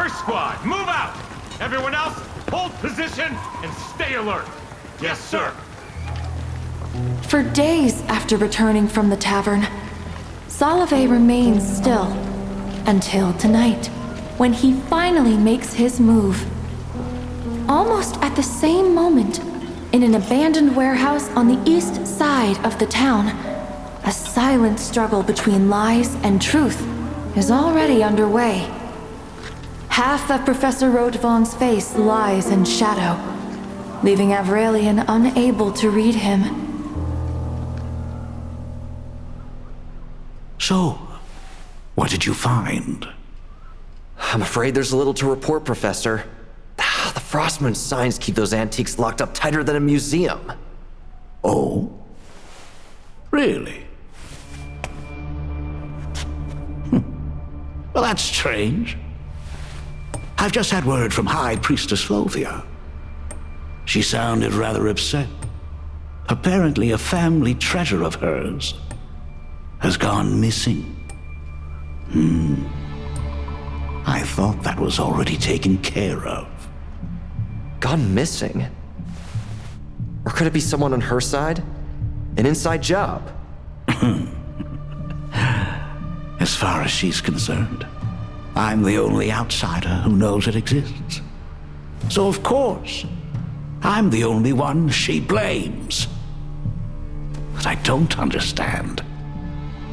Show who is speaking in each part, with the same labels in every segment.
Speaker 1: First squad, move out! Everyone else, hold position and stay alert. Yes, sir.
Speaker 2: For days after returning from the tavern, Solovei remains still until tonight, when he finally makes his move. Almost at the same moment, in an abandoned warehouse on the east side of the town, a silent struggle between lies and truth is already underway. Half of Professor Rotwang's face lies in shadow, leaving Avrelian unable to read him.
Speaker 3: So, what did you find?
Speaker 4: I'm afraid there's little to report, Professor. The Frostmoon signs keep those antiques locked up tighter than a museum.
Speaker 3: Oh? Really? Well, that's strange. I've just had word from High Priestess Solovei. She sounded rather upset. Apparently a family treasure of hers has gone missing. I thought that was already taken care of.
Speaker 4: Gone missing? Or could it be someone on her side? An inside job?
Speaker 3: As far as she's concerned, I'm the only outsider who knows it exists. So of course, I'm the only one she blames. What I don't understand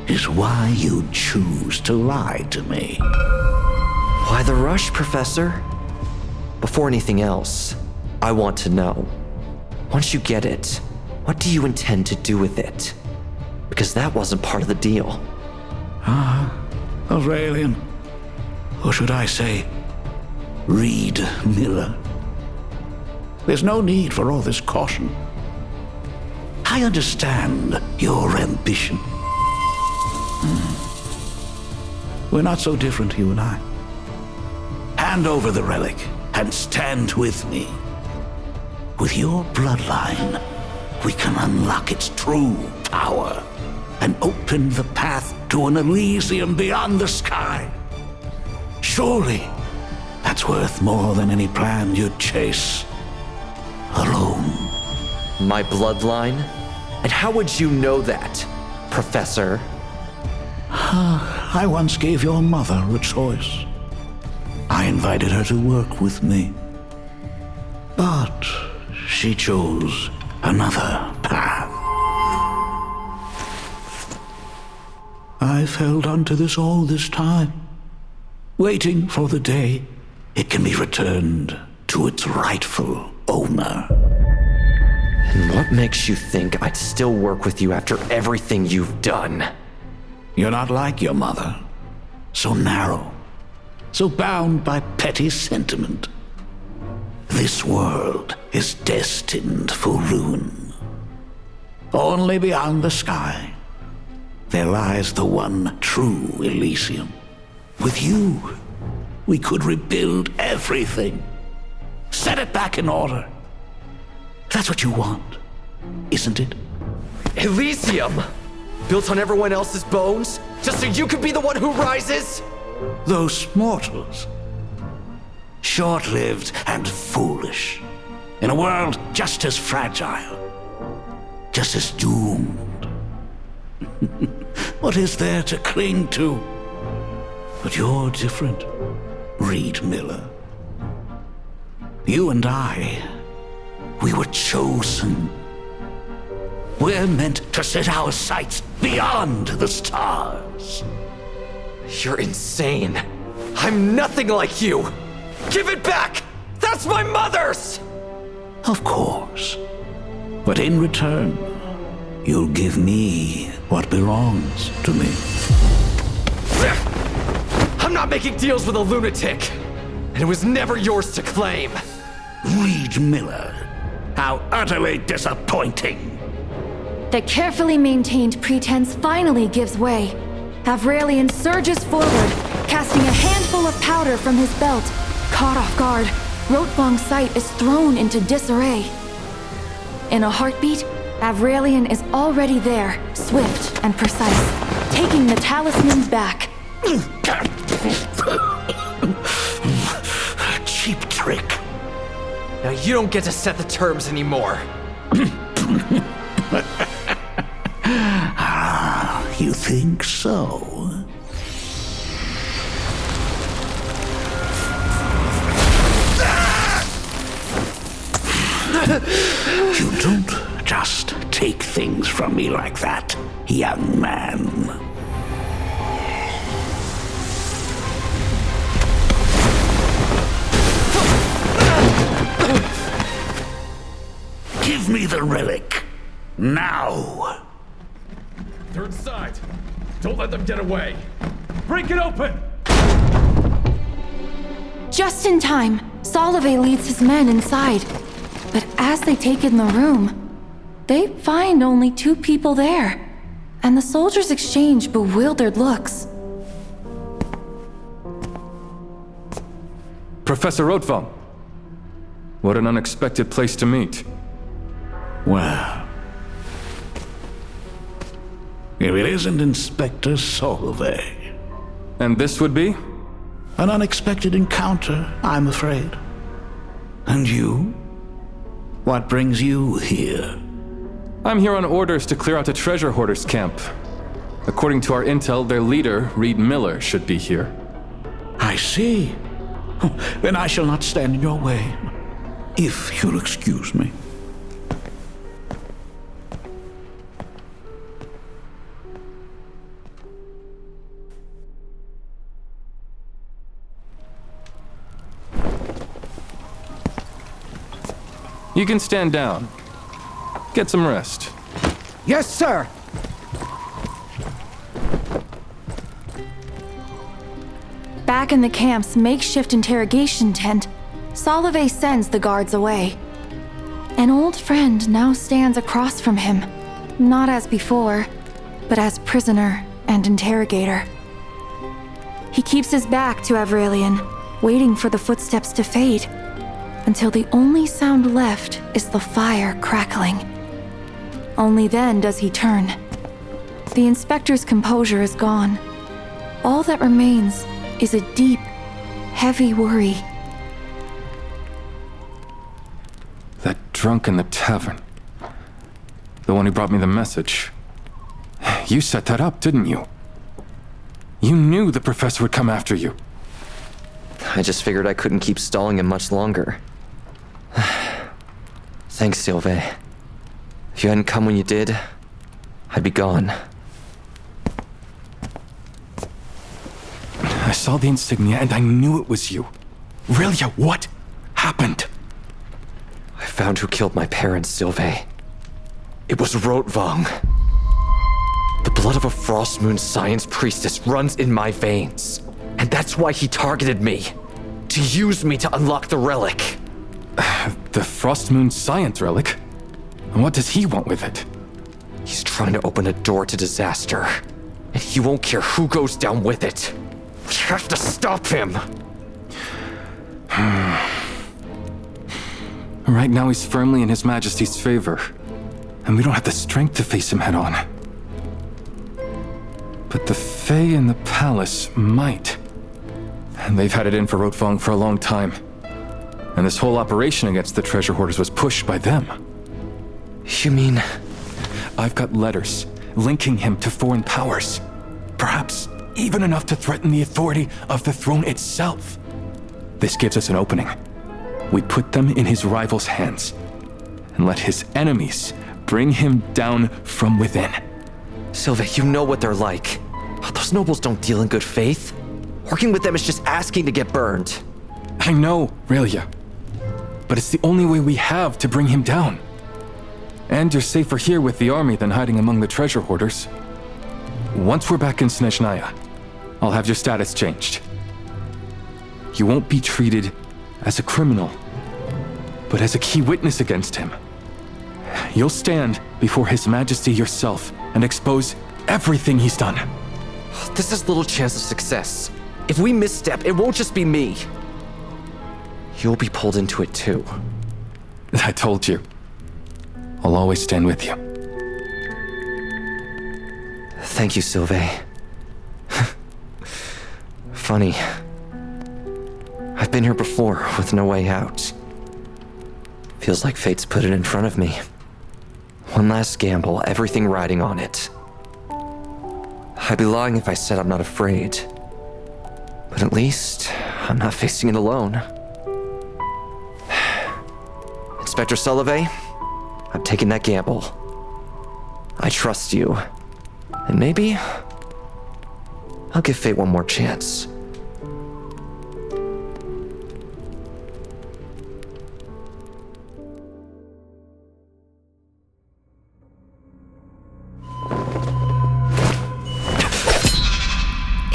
Speaker 3: is why you choose to lie to me.
Speaker 4: Why the rush, Professor? Before anything else, I want to know. Once you get it, what do you intend to do with it? Because that wasn't part of the deal.
Speaker 3: Avrelian. Or should I say, Reed Miller. There's no need for all this caution. I understand your ambition. We're not so different, you and I. Hand over the relic and stand with me. With your bloodline, we can unlock its true power and open the path to an Elysium beyond the sky. Surely, that's worth more than any plan you'd chase alone.
Speaker 4: My bloodline? And how would you know that, Professor?
Speaker 3: I once gave your mother a choice. I invited her to work with me. But she chose another path. I've held on to this all this time, waiting for the day it can be returned to its rightful owner.
Speaker 4: And what makes you think I'd still work with you after everything you've done?
Speaker 3: You're not like your mother. So narrow. So bound by petty sentiment. This world is destined for ruin. Only beyond the sky, there lies the one true Elysium. With you, we could rebuild everything. Set it back in order. That's what you want, isn't it?
Speaker 4: Elysium? Built on everyone else's bones? Just so you could be the one who rises?
Speaker 3: Those mortals. Short-lived and foolish. In a world just as fragile. Just as doomed. What is there to cling to? But you're different, Reed Miller. You and I, we were chosen. We're meant to set our sights beyond the stars.
Speaker 4: You're insane. I'm nothing like you. Give it back! That's my mother's!
Speaker 3: Of course. But in return, you'll give me what belongs to me.
Speaker 4: I'm not making deals with a lunatic. And it was never yours to claim.
Speaker 3: Reed Miller, how utterly disappointing.
Speaker 2: The carefully maintained pretense finally gives way. Avrelian surges forward, casting a handful of powder from his belt. Caught off guard, Rotwang's sight is thrown into disarray. In a heartbeat, Avrelian is already there, swift and precise, taking the talisman back.
Speaker 3: cheap trick.
Speaker 4: Now you don't get to set the terms anymore.
Speaker 3: You think so? You don't just take things from me like that, young man. Give me the relic. Now.
Speaker 1: Third side. Don't let them get away. Break it open!
Speaker 2: Just in time, Solovei leads his men inside. But as they take in the room, they find only 2 people there. And the soldiers exchange bewildered looks.
Speaker 5: Professor Rotwang. What an unexpected place to meet.
Speaker 3: Well, if it isn't Inspector Solovei.
Speaker 5: And this would be?
Speaker 3: An unexpected encounter, I'm afraid. And you? What brings you here?
Speaker 5: I'm here on orders to clear out the treasure hoarders' camp. According to our intel, their leader, Reed Miller, should be here.
Speaker 3: I see. Then I shall not stand in your way. If you'll excuse me.
Speaker 5: You can stand down. Get some rest.
Speaker 6: Yes, sir!
Speaker 2: Back in the camp's makeshift interrogation tent, Solovei sends the guards away. An old friend now stands across from him, not as before, but as prisoner and interrogator. He keeps his back to Avrelian, waiting for the footsteps to fade, until the only sound left is the fire crackling. Only then does he turn. The inspector's composure is gone. All that remains is a deep, heavy worry.
Speaker 5: That drunk in the tavern. The one who brought me the message. You set that up, didn't you? You knew the professor would come after you.
Speaker 4: I just figured I couldn't keep stalling him much longer. Thanks, Solovei. If you hadn't come when you did, I'd be gone.
Speaker 5: I saw the insignia and I knew it was you. Relia, what happened?
Speaker 4: I found who killed my parents, Solovei. It was Rotwang. The blood of a Frost Moon science priestess runs in my veins. And that's why he targeted me. To use me to unlock the relic.
Speaker 5: The Frost Moon science relic? And what does he want with it?
Speaker 4: He's trying to open a door to disaster. And he won't care who goes down with it. We have to stop him.
Speaker 5: Right now he's firmly in His Majesty's favor. And we don't have the strength to face him head on. But the Fae in the palace might. And they've had it in for Rotwang for a long time. And this whole operation against the treasure hoarders was pushed by them.
Speaker 4: You mean...
Speaker 5: I've got letters linking him to foreign powers. Perhaps even enough to threaten the authority of the throne itself. This gives us an opening. We put them in his rival's hands. And let his enemies bring him down from within.
Speaker 4: Solovei, you know what they're like. Those nobles don't deal in good faith. Working with them is just asking to get burned.
Speaker 5: I know, Relia. But it's the only way we have to bring him down. And you're safer here with the army than hiding among the treasure hoarders. Once we're back in Snezhnaya, I'll have your status changed. You won't be treated as a criminal, but as a key witness against him. You'll stand before His Majesty yourself and expose everything he's done.
Speaker 4: This has little chance of success. If we misstep, it won't just be me. You'll be pulled into it too.
Speaker 5: I told you. I'll always stand with you.
Speaker 4: Thank you, Solovei. Funny. I've been here before with no way out. Feels like fate's put it in front of me. One last gamble, everything riding on it. I'd be lying if I said I'm not afraid. But at least, I'm not facing it alone. Inspector Solovei, I'm taking that gamble. I trust you. And maybe I'll give fate one more chance.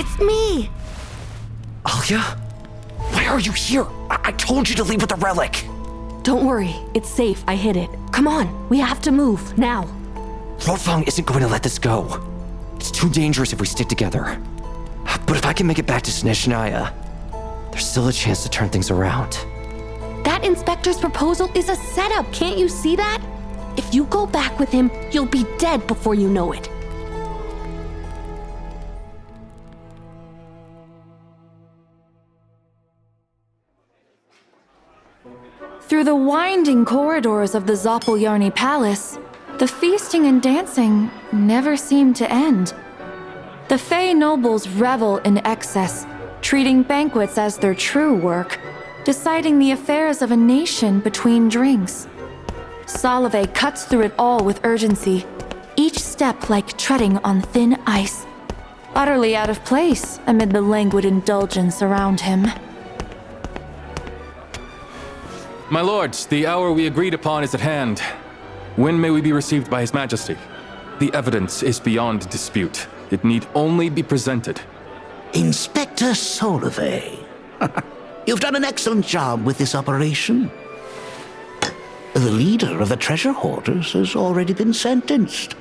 Speaker 6: It's me!
Speaker 4: Alia? Why are you here? I told you to leave with the relic.
Speaker 6: Don't worry, it's safe. I hid it. Come on, we have to move, now.
Speaker 4: Rotwang isn't going to let this go. It's too dangerous if we stick together. But if I can make it back to Snezhnaya, there's still a chance to turn things around.
Speaker 6: That inspector's proposal is a setup, can't you see that? If you go back with him, you'll be dead before you know it.
Speaker 2: Through the winding corridors of the Zopolyarny Palace, the feasting and dancing never seemed to end. The Fey nobles revel in excess, treating banquets as their true work, deciding the affairs of a nation between drinks. Solovei cuts through it all with urgency, each step like treading on thin ice, utterly out of place amid the languid indulgence around him.
Speaker 5: My lords, the hour we agreed upon is at hand. When may we be received by His Majesty? The evidence is beyond dispute. It need only be presented.
Speaker 3: Inspector Solovei. You've done an excellent job with this operation. The leader of the treasure hoarders has already been sentenced.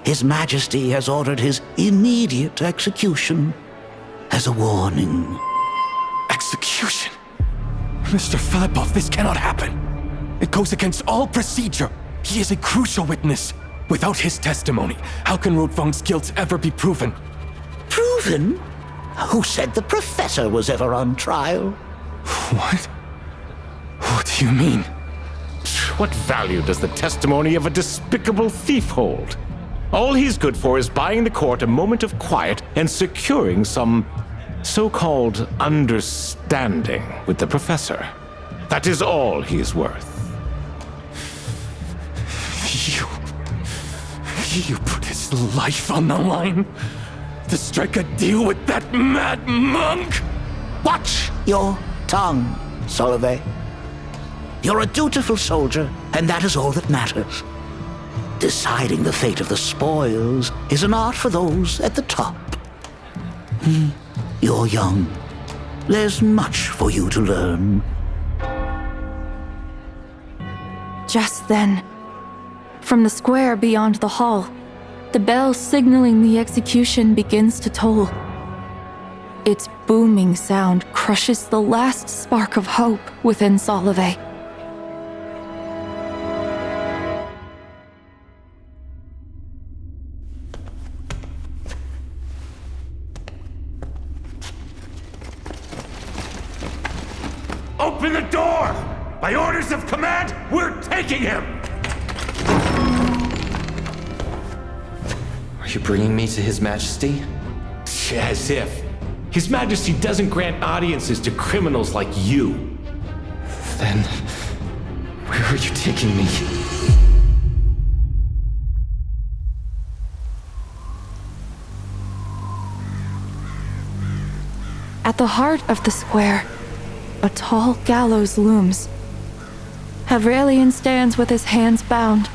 Speaker 3: His Majesty has ordered his immediate execution as a warning.
Speaker 5: Execution? Mr. Filipov, this cannot happen. It goes against all procedure. He is a crucial witness. Without his testimony, how can Rotwang's guilt ever be proven?
Speaker 3: Proven? Who said the professor was ever on trial?
Speaker 5: What? What do you mean?
Speaker 1: What value does the testimony of a despicable thief hold? All he's good for is buying the court a moment of quiet and securing some so-called understanding with the professor. That is all he's worth.
Speaker 5: You put his life on the line to strike a deal with that mad monk?
Speaker 3: Watch your tongue, Solovei. You're a dutiful soldier, and that is all that matters. Deciding the fate of the spoils is an art for those at the top. You're young. There's much for you to learn.
Speaker 2: Just then, from the square beyond the hall, the bell signaling the execution begins to toll. Its booming sound crushes the last spark of hope within Solovei.
Speaker 1: Open the door! By orders of command, we're taking him!
Speaker 4: Are you bringing me to His Majesty?
Speaker 1: Yeah, Zieff. His Majesty doesn't grant audiences to criminals like you.
Speaker 4: Then, where are you taking me?
Speaker 2: At the heart of the square, a tall gallows looms. Avrelian stands with his hands bound,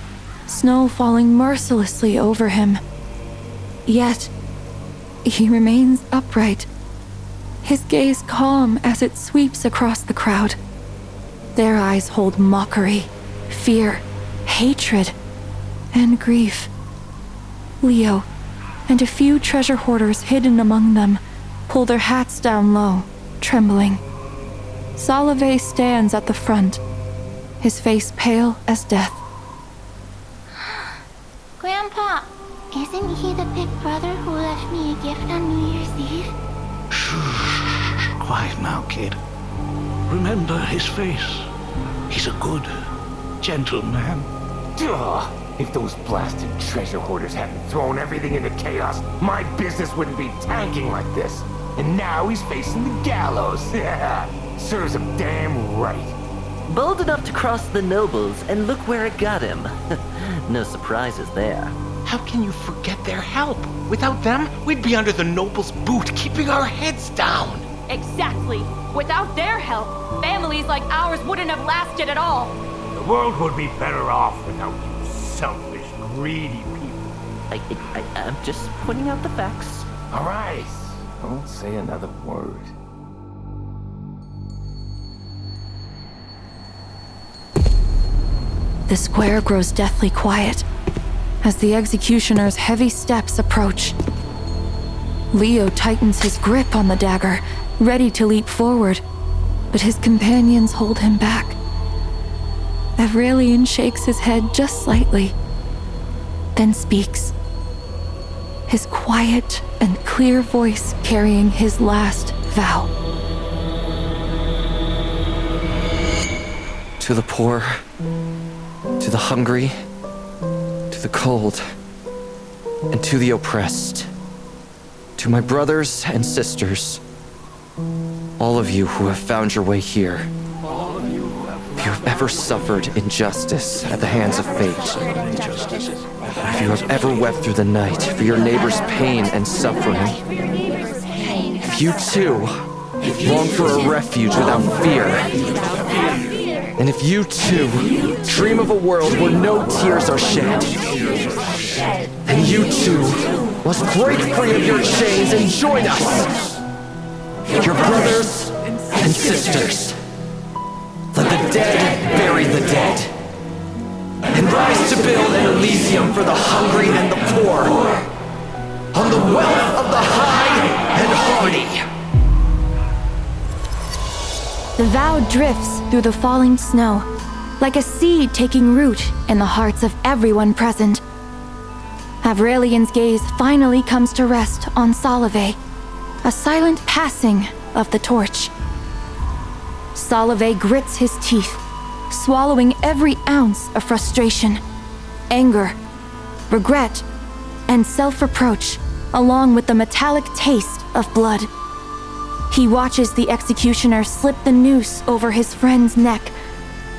Speaker 2: snow falling mercilessly over him. Yet, he remains upright, his gaze calm as it sweeps across the crowd. Their eyes hold mockery, fear, hatred, and grief. Leo and a few treasure hoarders hidden among them pull their hats down low, trembling. Solovei stands at the front, his face pale as death.
Speaker 7: Grandpa, isn't he the big brother who left me a gift on New Year's Eve?
Speaker 3: Quiet now, kid. Remember his face. He's a good, gentle man.
Speaker 1: Ugh. If those blasted treasure hoarders hadn't thrown everything into chaos, my business wouldn't be tanking like this. And now he's facing the gallows. Serves him damn right.
Speaker 8: Bold enough to cross the nobles, and look where it got him. No surprises there.
Speaker 9: How can you forget their help? Without them, we'd be under the noble's boot, keeping our heads down.
Speaker 10: Exactly. Without their help, families like ours wouldn't have lasted at all.
Speaker 1: The world would be better off without you selfish, greedy people.
Speaker 8: I'm just pointing out the facts.
Speaker 1: All right. Don't say another word.
Speaker 2: The square grows deathly quiet as the executioner's heavy steps approach. Leo tightens his grip on the dagger, ready to leap forward, but his companions hold him back. Avrelian shakes his head just slightly, then speaks, his quiet and clear voice carrying his last vow.
Speaker 4: To the poor, to the hungry, to the cold, and to the oppressed, to my brothers and sisters, all of you who have found your way here, if you have ever suffered injustice at the hands of fate, if you have ever wept through the night for your neighbor's pain and suffering, if you too long for a refuge without fear, and if you too dream of a world where no tears are shed, then you too must break free of your chains and join us, your brothers and sisters. Let the dead bury the dead, and rise to build an Elysium for the hungry and the poor, on the wealth of the high and hardy.
Speaker 2: The vow drifts through the falling snow, like a seed taking root in the hearts of everyone present. Avrelian's gaze finally comes to rest on Solovei, a silent passing of the torch. Solovei grits his teeth, swallowing every ounce of frustration, anger, regret, and self-reproach, along with the metallic taste of blood. He watches the executioner slip the noose over his friend's neck,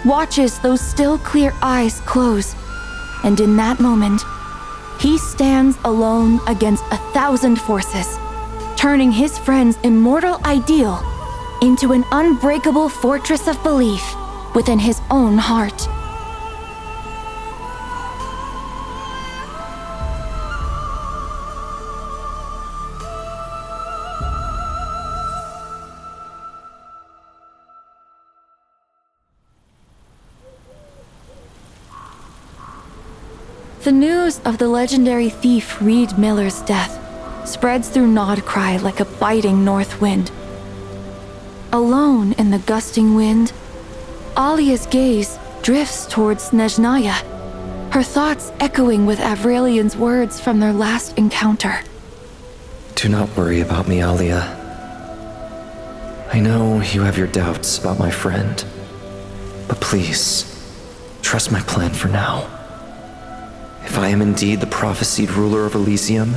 Speaker 2: watches those still clear eyes close, and in that moment, he stands alone against 1,000 forces, turning his friend's immortal ideal into an unbreakable fortress of belief within his own heart. The news of the legendary thief Reed Miller's death spreads through Nodcry like a biting north wind. Alone in the gusting wind, Alia's gaze drifts towards Snezhnaya, her thoughts echoing with Avrelian's words from their last encounter.
Speaker 4: Do not worry about me, Alia. I know you have your doubts about my friend, but please, trust my plan for now. If I am indeed the prophesied ruler of Elysium,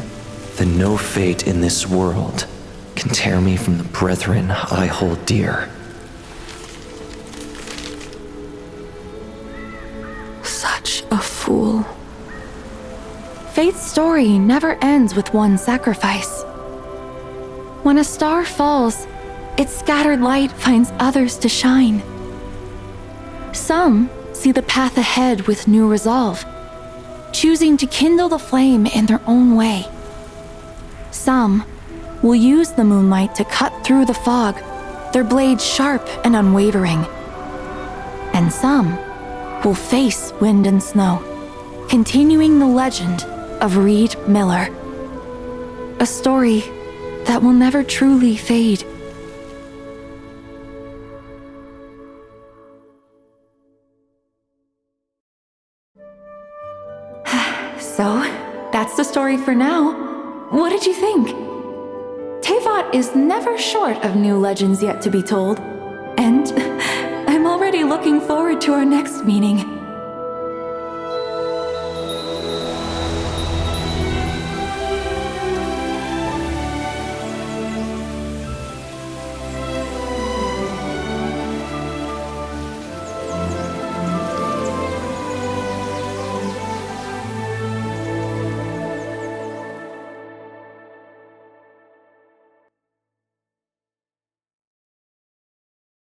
Speaker 4: then no fate in this world can tear me from the brethren I hold dear.
Speaker 2: Such a fool. Fate's story never ends with one sacrifice. When a star falls, its scattered light finds others to shine. Some see the path ahead with new resolve, choosing to kindle the flame in their own way. Some will use the moonlight to cut through the fog, their blades sharp and unwavering. And some will face wind and snow, continuing the legend of Reed Miller. A story that will never truly fade. So, that's the story for now. What did you think? Teyvat is never short of new legends yet to be told, and already looking forward to our next meeting.